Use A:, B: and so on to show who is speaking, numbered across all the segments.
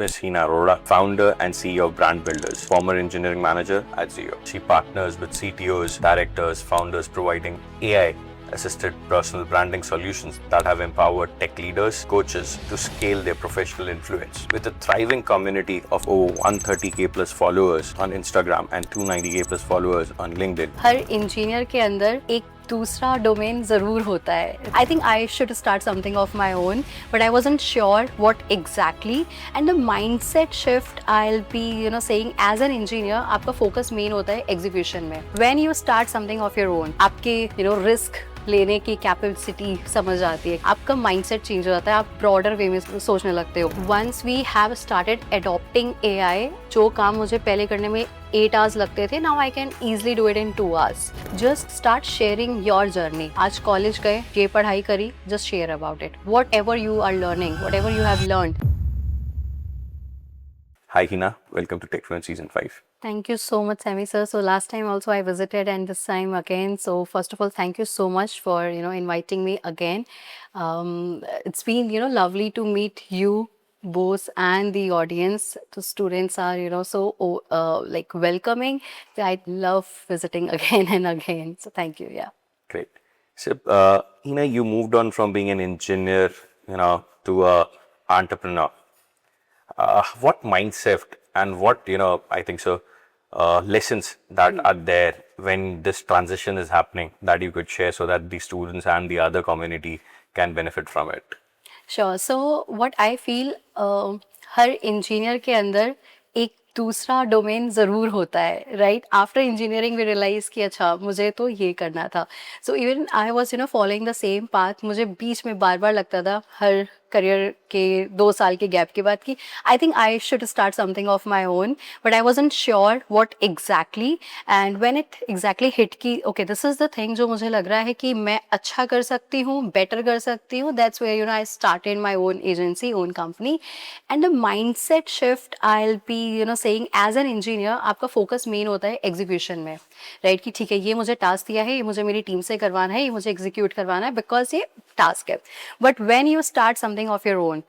A: Ms. Hina Arora, founder and CEO of Brand Builders, former engineering manager at Zio. She partners with CTOs, directors, founders, providing AI assisted personal branding solutions that have empowered tech leaders, coaches to scale their professional influence. With a thriving community of over 130k plus followers on Instagram and 290k plus followers on LinkedIn.
B: हर engineer के अंदर एक दूसरा domain ज़रूर होता है. I think I should start something of my own, but I wasn't sure what exactly. And the mind set shift I will be saying as an engineer आपका focus main होता है एग्जीक्यूशन में. When you start something of your own, आपके risk लेने की capacity समझ आती है, आपका माइंडसेट चेंज हो जाता है, आप ब्रॉडर वे में सोचने लगते हो. Once we have started adopting AI, जो काम मुझे पहले करने में 8 hours लगते थे, now I can easily do it in 2 hours. Just start sharing your journey. आज कॉलेज गए, ये पढ़ाई करी, just share about it. Whatever you are learning, whatever you have learned.
A: Hi Hina, welcome to TechFluent Season 5.
B: Thank you so much, Sammy sir. So last time also I visited and this time again. So first of all, thank you so much for inviting me again. It's been lovely to meet you both and the audience. The students are so like welcoming. I love visiting again and again. So thank you. Yeah.
A: Great. So, Hina, you moved on from being an engineer, to a entrepreneur. What mindset and what, I think so, lessons that are there when this transition is happening that you could share so that the students and the other community can benefit from it?
B: Sure. So what I feel, हर engineer के अंदर एक दूसरा domain ज़रूर होता है, right. After engineering we realize कि अच्छा मुझे तो ये करना था. So even I was following the same path. मुझे बीच में बार बार लगता था हर करियर के 2 साल के गैप के बाद कि I think I should start something of my own, but I wasn't sure what exactly. And when it exactly hit कि okay this is the thing जो मुझे लग रहा है कि मैं अच्छा कर सकती हूँ, बेटर कर सकती हूँ, that's where I started my own agency, own company. And the mind set shift I will be saying as an engineer आपका फोकस मेन होता है एग्जीक्यूशन में, राइट. कि ठीक है, ये मुझे टास्क दिया है, ये मुझे मेरी टीम से करवाना है, ये मुझे एग्जीक्यूट करवाना है, बिकॉज ये टास्क है. But when you start something of your own,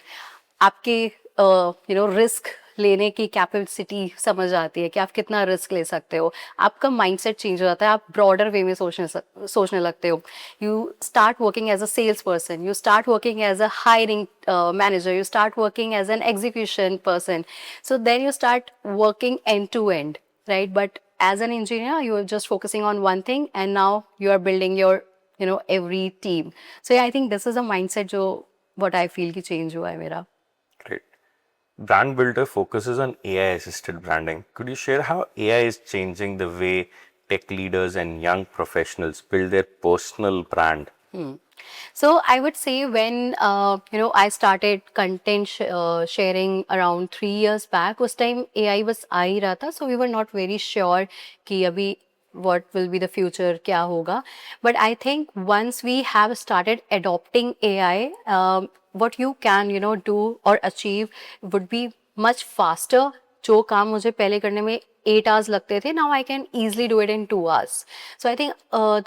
B: आपके रिस्क लेने की कैपेसिटी समझ आती है कि आप कितना रिस्क ले सकते हो. आपका माइंडसेट चेंज हो जाता है, आप ब्रॉडर वे में सोचने लगते हो. You start working as a sales person, you start working as a hiring manager, you start working as an execution person. So then you start working end to end, right? But as an engineer, you are just focusing on one thing, and now you are building your every team. So yeah, I think this is a mindset जो what I feel कि change हुआ है मेरा.
A: Great. Brand Builder focuses on AI assisted branding. Could you share how AI is changing the way tech leaders and young professionals build their personal brand?
B: So I would say when I started content sharing around 3 years back, उस time AI बस आ ही रहा था, so we were not very sure कि अभी what will be the future, क्या होगा. But I think once we have started adopting AI, what you can do or achieve would be much faster. जो काम मुझे पहले करने में 8 hours लगते थे, now I can easily do it in 2 hours. So I think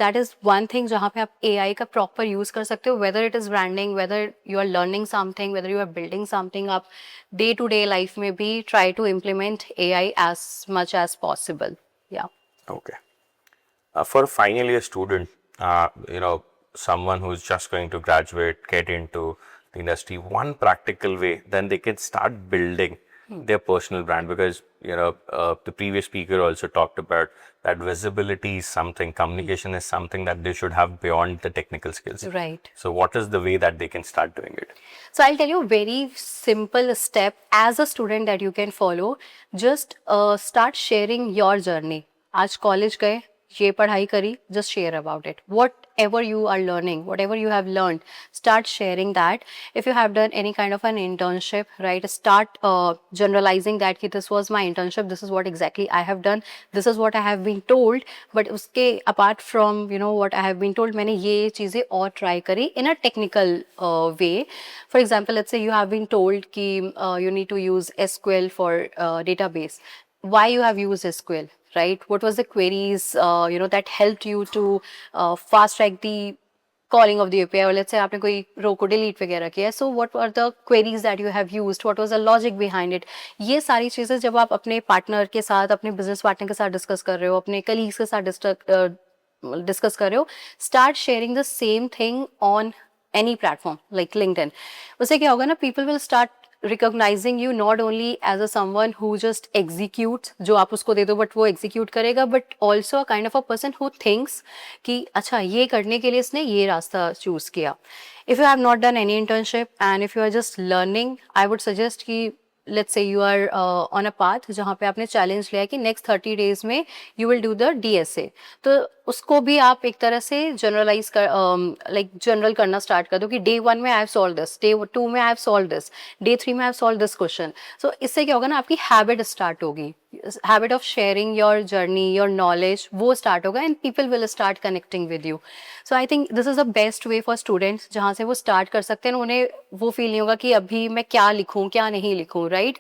B: that is one thing जहाँ पे आप AI का proper use कर सकते हो, whether it is branding, whether you are learning something, whether you are building something. आप day to day life में भी try to implement AI as much as possible. Yeah.
A: Okay. For a final year student, someone who's just going to graduate, get into the industry, one practical way, then they can start building their personal brand, because the previous speaker also talked about that visibility is something, communication is something that they should have beyond the technical skills.
B: Right.
A: So what is the way that they can start doing it?
B: So I'll tell you a very simple step as a student that you can follow. Just start sharing your journey. आज college गए, ये पढ़ाई करी, just share about it. Whatever you are learning, whatever you have learned, start sharing that. If you have done any kind of an internship, right, start generalizing that कि this was my internship, this is what exactly I have done, this is what I have been told. But उसके apart from what I have been told, मैंने ये चीज़ें और try करी in a technical way. For example, let's say you have been told कि you need to use SQL for database. Why you have used SQL? Right? What was the queries, that helped you to fast track the calling of the API, or let's say आपने कोई row को delete वगैरह किया है, so what were the queries that you have used, what was the logic behind it? ये सारी चीज़ें जब आप अपने पार्टनर के साथ, अपने बिजनेस पार्टनर के साथ डिस्कस कर रहे हो, अपने कलीग्स के साथ डिस्कस कर रहे हो, start sharing the same thing on any platform like LinkedIn. उससे क्या होगा ना, people will start recognizing you not only as a someone who just executes, जो आप उसको दे दो बट वो execute करेगा, but also a kind of a person who thinks कि अच्छा ये करने के लिए इसने ये रास्ता choose किया. If you have not done any internship and if you are just learning, I would suggest कि let's say you are on a path जहाँ पे आपने चैलेंज लिया है कि next 30 days में you will do the DSA, तो उसको भी आप एक तरह से जनरलाइज कर लाइक जनरल करना स्टार्ट कर दो कि डे 1 में I have solve this, day 2 में I have solve this, day 3 में I have solve this question. So इससे क्या होगा ना, आपकी हैबिट स्टार्ट होगी, habit of sharing your journey, your knowledge, वो स्टार्ट होगा and people will start connecting with you. So I think this is the best way for students, जहाँ से वो स्टार्ट कर सकते हैं. उन्हें वो फील नहीं होगा कि अभी मैं क्या लिखूँ क्या नहीं लिखूँ, right.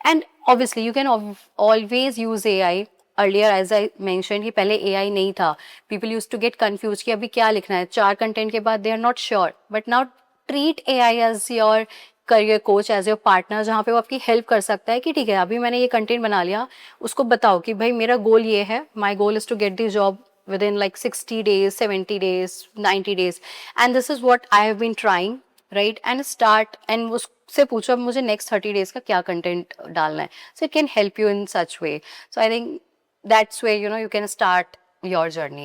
B: And obviously you can always use AI. Earlier as I mention कि पहले AI नहीं था, people use to get confuse कि अभी क्या लिखना है, 4 कंटेंट के बाद they are not sure. But now treat AI as your career coach, as your partner, जहाँ पे वो आपकी हेल्प कर सकता है कि ठीक है अभी मैंने ये कंटेंट बना लिया, उसको बताओ कि भाई मेरा गोल ये है, my goal is to get this job within like 60 days, 70 days, 90 days, and this is what I have been trying, right. And start and उससे पूछो अब मुझे नेक्स्ट 30 days का क्या कंटेंट डालना है. So it can help you in such way. So I think that's where you can start your journey.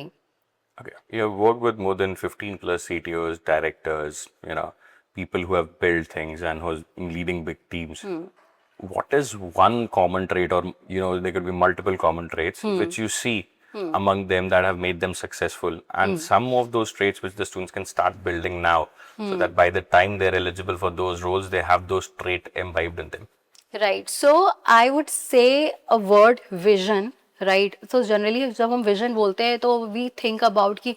A: Okay, you have worked with more than 15 plus CTOs, directors, people who have built things and who's leading big teams. What is one common trait, or there could be multiple common traits which you see among them that have made them successful, and some of those traits which the students can start building now, so that by the time they're eligible for those roles, they have those traits imbibed in them.
B: Right. So I would say a word, vision. Right. तो generally जब हम vision बोलते हैं तो we think about कि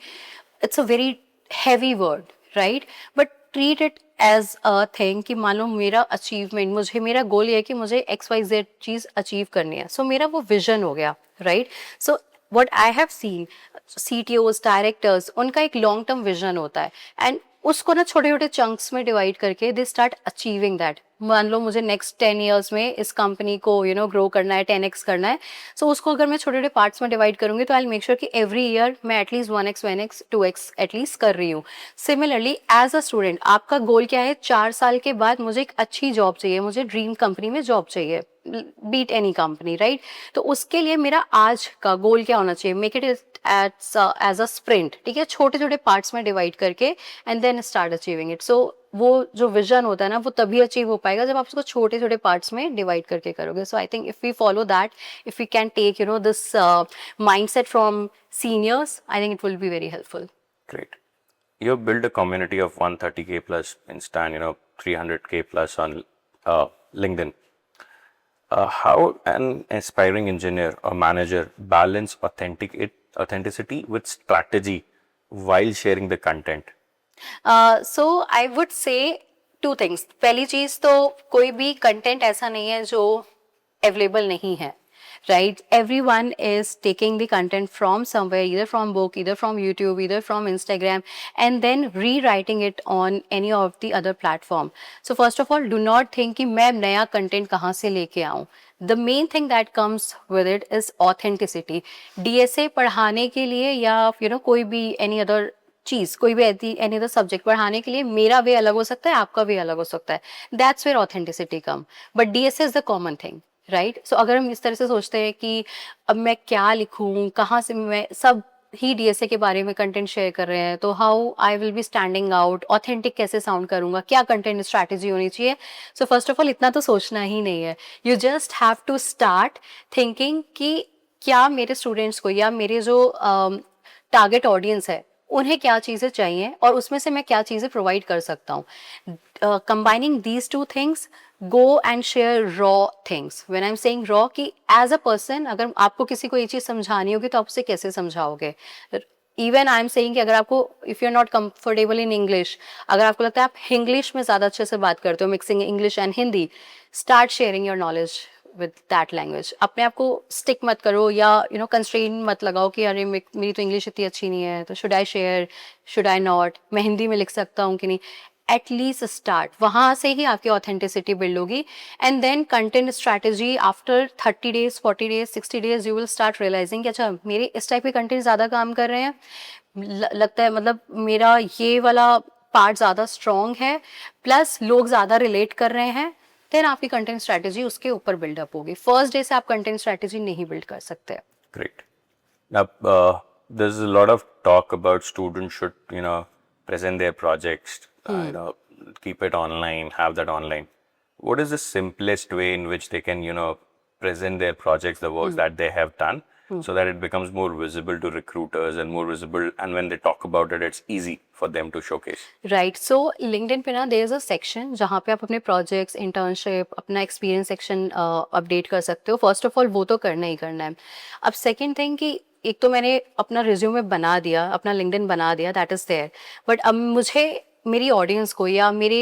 B: it's a very heavy word, right. But treat it as a thing कि मान लो मेरा अचीवमेंट, मुझे मेरा गोल ये है कि मुझे XYZ चीज़ अचीव करनी है, सो मेरा वो विजन हो गया, right. So what I have seen CTOs, directors, उनका एक लॉन्ग टर्म विजन होता है एंड उसको ना छोटे छोटे चंक्स में डिवाइड करके दे स्टार्ट अचीविंग दैट. मान लो मुझे नेक्स्ट 10 years में इस कंपनी को ग्रो करना है, 10x करना है, सो उसको अगर मैं छोटे छोटे पार्ट्स में डिवाइड करूंगी तो आई विल मेक श्योर कि एवरी ईयर मैं at least 1x 1x 2x at least कर रही हूँ. सिमिलरली एज अ स्टूडेंट आपका गोल क्या है, 4 साल के बाद मुझे एक अच्छी जॉब चाहिए, मुझे ड्रीम कंपनी में जॉब चाहिए, बीट एनी कंपनी, राइट. तो उसके लिए मेरा आज का गोल क्या होना चाहिए, make it as a sprint, ठीक है, छोटे छोटे पार्ट्स में डिवाइड करके and then start achieving it. So वो जो विजन होता है ना, वो तभी अचीव हो पाएगा जब आप उसको छोटे छोटे पार्ट्स में डिवाइड करके करोगे. So I think if we follow that, if we can take this mindset from seniors, I think it will be very helpful.
A: Great. You have built a community of 130K plus Insta and 300K plus on LinkedIn. How an aspiring engineer or manager balance authenticity with strategy while sharing the content?
B: So I would say 2 things. पहली चीज़ तो कोई भी content ऐसा नहीं है जो available नहीं है, right. Everyone is taking the content from somewhere, either from book, either from YouTube, either from Instagram, and then rewriting it on any of the other platform. So first of all, do not think कि मैं नया content कहाँ से लेके आऊँ. The main thing that comes with it is authenticity. DSA पढ़ाने के लिए या कोई भी any other चीज़, कोई भी एनी अदर सब्जेक्ट पढ़ाने के लिए मेरा वे अलग हो सकता है, आपका वे अलग हो सकता है. That's where authenticity come. But DSA is the common thing, right. So अगर हम इस तरह से सोचते हैं कि अब मैं क्या लिखूँ, कहाँ से, मैं सब ही DSA के बारे में कंटेंट शेयर कर रहे हैं, तो how I will B standing out, authentic कैसे साउंड करूँगा, क्या कंटेंट स्ट्रैटेजी होनी चाहिए. सो फर्स्ट ऑफ ऑल इतना तो सोचना ही नहीं है. You just have to start thinking कि क्या मेरे स्टूडेंट्स को या मेरे जो टारगेट ऑडियंस है उन्हें क्या चीज़ें चाहिए और उसमें से मैं क्या चीज़ें प्रोवाइड कर सकता हूँ. Combining these 2 things, go and share raw things. When I am saying raw, कि एज अ पर्सन अगर आपको किसी को ये चीज़ समझानी होगी तो आप उसे कैसे समझाओगे. इवन आई एम सेइंग कि अगर आपको, if you are not comfortable in English, अगर आपको लगता है आप इंग्लिश में ज़्यादा अच्छे से बात करते हो, mixing English and Hindi, start sharing your knowledge with that language. अपने आप को स्टिक मत करो या कंस्ट्रेन मत लगाओ कि अरे मेरी तो इंग्लिश इतनी अच्छी नहीं है, तो should I share, should I not, मैं हिंदी में लिख सकता हूँ कि नहीं. एटलीस्ट स्टार्ट वहाँ से ही आपकी ऑथेंटिसिटी बिल्ड होगी. And then content strategy after 30 days, 40 days, 60 days you will start realizing कि अच्छा मेरे इस टाइप के कंटेंट ज़्यादा काम कर रहे हैं, लगता है मतलब मेरा ये वाला पार्ट ज़्यादा स्ट्रॉन्ग है, प्लस लोग ज़्यादा रिलेट कर रहे हैं, देन आपकी कंटेंट स्ट्रैटेजी उसके ऊपर बिल्डअप होगी. फर्स्ट डे से आप कंटेंट स्ट्रैटेजी नहीं बिल्ड कर सकते.
A: Great. Now, there's a lot of talk about students should, present their projects, keep it online, have that online. What is the simplest way in which they can, present their projects, the works that they have done, so that it becomes more visible to recruiters and more visible, and when they talk about it, it's easy for them to showcase.
B: Right. So LinkedIn पे ना there is a section जहाँ पे आप अपने projects, internship, अपना experience section update कर सकते हो. फर्स्ट ऑफ ऑल वो तो करना ही करना है. अब सेकेंड थिंग कि एक तो मैंने अपना रिज्यूमे बना दिया, अपना लिंक्डइन बना दिया, दैट इज़ देयर. बट अब मुझे मेरी ऑडियंस को या मेरे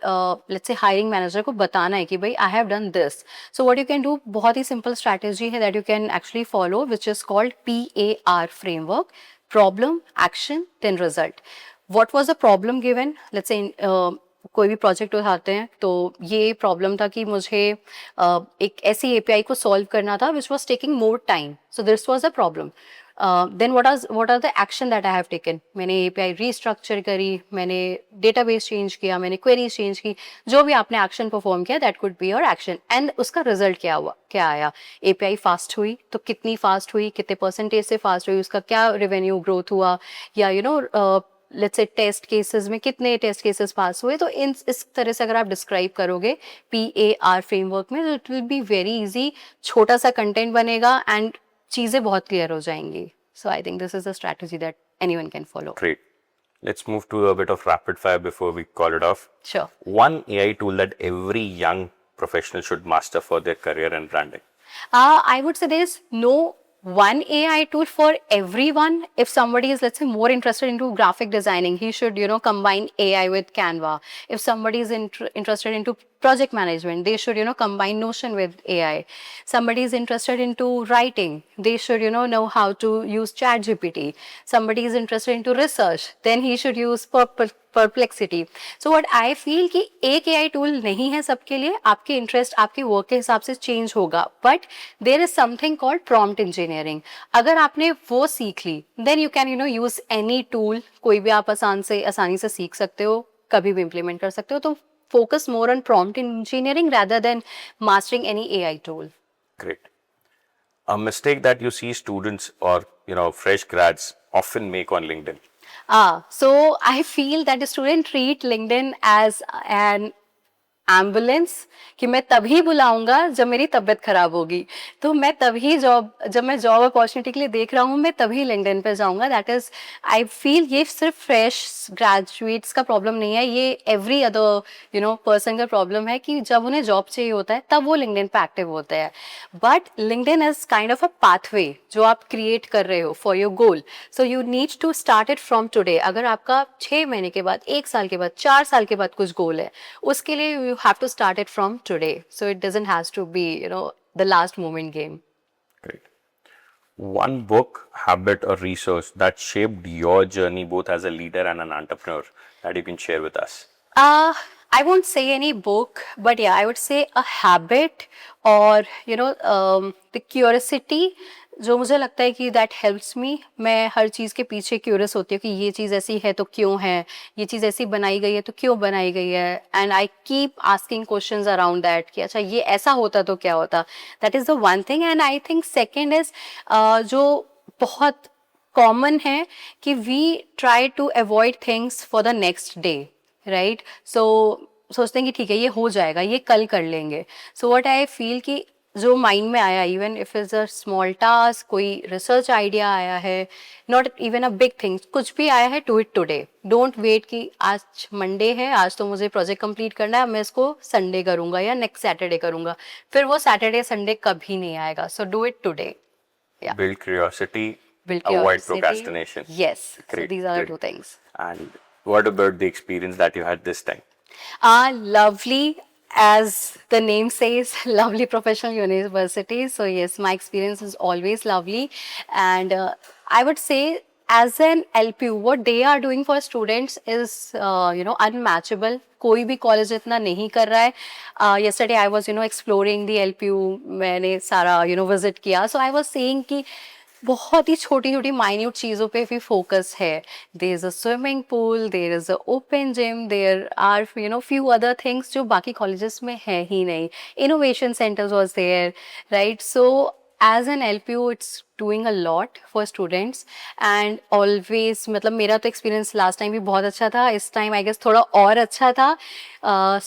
B: लेट्स से हायरिंग मैनेजर को बताना है कि भाई I have done this. So what you can do, बहुत ही सिंपल स्ट्रैटेजी है that you can actually follow, which is called PAR framework. Problem, action, then result. What was the problem given? Let's say कोई भी project उठाते हैं तो ये problem था कि मुझे एक ऐसी एपीआई को सॉल्व करना था which was taking more time. So this was the problem. Then what are the action that I have taken. मैंने एपीआई रीस्ट्रक्चर करी, मैंने डेटाबेस चेंज किया, मैंने क्वेरीज चेंज की, जो भी आपने एक्शन परफॉर्म किया that could be your action. And उसका रिजल्ट क्या हुआ, क्या आया. एपीआई फास्ट हुई तो कितनी फास्ट हुई, कितने परसेंटेज से फास्ट हुई, उसका क्या रेवेन्यू ग्रोथ हुआ, या लेट्स से टेस्ट केसेस में कितने टेस्ट केसेस पास हुए. तो इस तरह से अगर आप डिस्क्राइब करोगे PAR फ्रेमवर्क में, तो it will be very easy. छोटा सा कंटेंट बनेगा एंड चीज़ें बहुत क्लियर हो जाएंगी. So I think this is the strategy that anyone can follow.
A: Great. Let's move to a bit of rapid fire before we call it off.
B: Sure.
A: One AI tool that every young professional should master for their career and branding.
B: I would say there is no one AI tool for everyone. If somebody is, let's say, more interested into graphic designing, he should, combine AI with Canva. If somebody is interested into project management, they should, combine Notion with AI. Somebody is interested into writing, they should, know how to use ChatGPT. Somebody is interested into research, then he should use Perplexity. So what I feel कि एक AI tool नहीं है सबके लिए. आपके interest आपके work के हिसाब से चेंज होगा, but there is something called prompt engineering. अगर आपने वो सीख ली, then you can use any tool. कोई भी आप आसानी से सीख सकते हो, कभी भी इम्प्लीमेंट कर सकते हो. तो focus more on prompt engineering rather than mastering any AI tool.
A: Great. A mistake that you see students or fresh grads often make on LinkedIn.
B: So I feel that the student treat LinkedIn as an ambulance, कि मैं तभी बुलाऊंगा जब मेरी तबीयत खराब होगी. तो मैं तभी जब मैं जॉब अपॉर्चुनिटी के लिए देख रहा हूँ, मैं तभी लिंक्डइन पे जाऊंगा. दैट इज, आई फील ये सिर्फ फ्रेश ग्रेजुएट्स का प्रॉब्लम नहीं है, ये एवरी अदर पर्सन का प्रॉब्लम है कि जब उन्हें जॉब चाहिए होता है तब वो लिंक्डइन पे एक्टिव होते हैं. But LinkedIn is kind of a pathway जो आप क्रिएट कर रहे हो for your goal. So you need to start it from today. अगर आपका 6 महीने के बाद, 1 साल के बाद, 4 साल के बाद कुछ गोल है, उसके लिए you have to start it from today. So it doesn't has to be, the last moment game.
A: Great. One book, habit, or resource that shaped your journey both as a leader and an entrepreneur that you can share with us.
B: I won't say any book, but yeah, I would say a habit or, the curiosity जो मुझे लगता है कि that helps me. मैं हर चीज़ के पीछे curious होती हूँ कि ये चीज़ ऐसी है तो क्यों है, ये चीज़ ऐसी बनाई गई है तो क्यों बनाई गई है. And I keep asking questions around that कि अच्छा ये ऐसा होता तो क्या होता. That is the one thing. And I think second is जो बहुत कॉमन है कि we try to avoid things for the next day, right. So सोचते हैं कि ठीक है ये हो जाएगा, ये कल कर लेंगे. सो व्हाट आई फील कि जो माइंड में आया, even if is a small task, कोई रिसर्च आइडिया आया है, not even a big thing, कुछ भी आया है, do it today. Don't wait कि आज मंडे है, आज तो मुझे प्रोजेक्ट कंप्लीट करना है, मैं इसको संडे करूंगा या नेक्स्ट सैटरडे करूंगा. फिर वो सैटरडे संडे कभी नहीं आएगा. So do it today.
A: Build curiosity,
B: Build
A: avoid
B: curiosity.
A: procrastination.
B: Yes.
A: Great,
B: So these are the
A: great.
B: 2 things.
A: And what about the experience that you had this time?
B: Lovely. as the name says, lovely professional university. So yes, my experience is always lovely, and I would say as an LPU, what they are doing for students is unmatchable. कोई भी college इतना नहीं कर रहा है. Yesterday I was exploring the LPU. मैंने सारा visit किया. So I was saying कि बहुत ही छोटी छोटी माइन्यूट चीज़ों पे भी फोकस है. There is a swimming pool, there is a open gym, there are few other things जो बाकी कॉलेजेस में है ही नहीं. Innovation centers was there, right? So as an LPU it's doing a lot for students, and always मतलब मेरा तो experience last time भी बहुत अच्छा था. इस टाइम आई गेस थोड़ा और अच्छा था.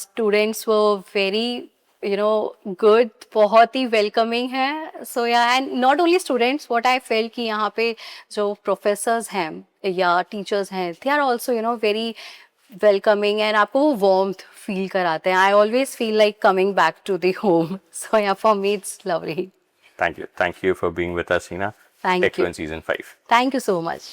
B: स्टूडेंट्स वर वेरी गुड, बहुत ही वेलकमिंग है. So yeah, and not only students, what I feel कि यहाँ पे जो प्रोफेसर्स हैं या टीचर्स हैं, they are also very welcoming, and आपको वो वार्मथ फील कराते हैं. I always feel like coming back to the home. So yeah, for me it's lovely.
A: Thank you for being with us, Hina.
B: Thank
A: Tech
B: you.
A: Fluent Season 5.
B: Thank you so much.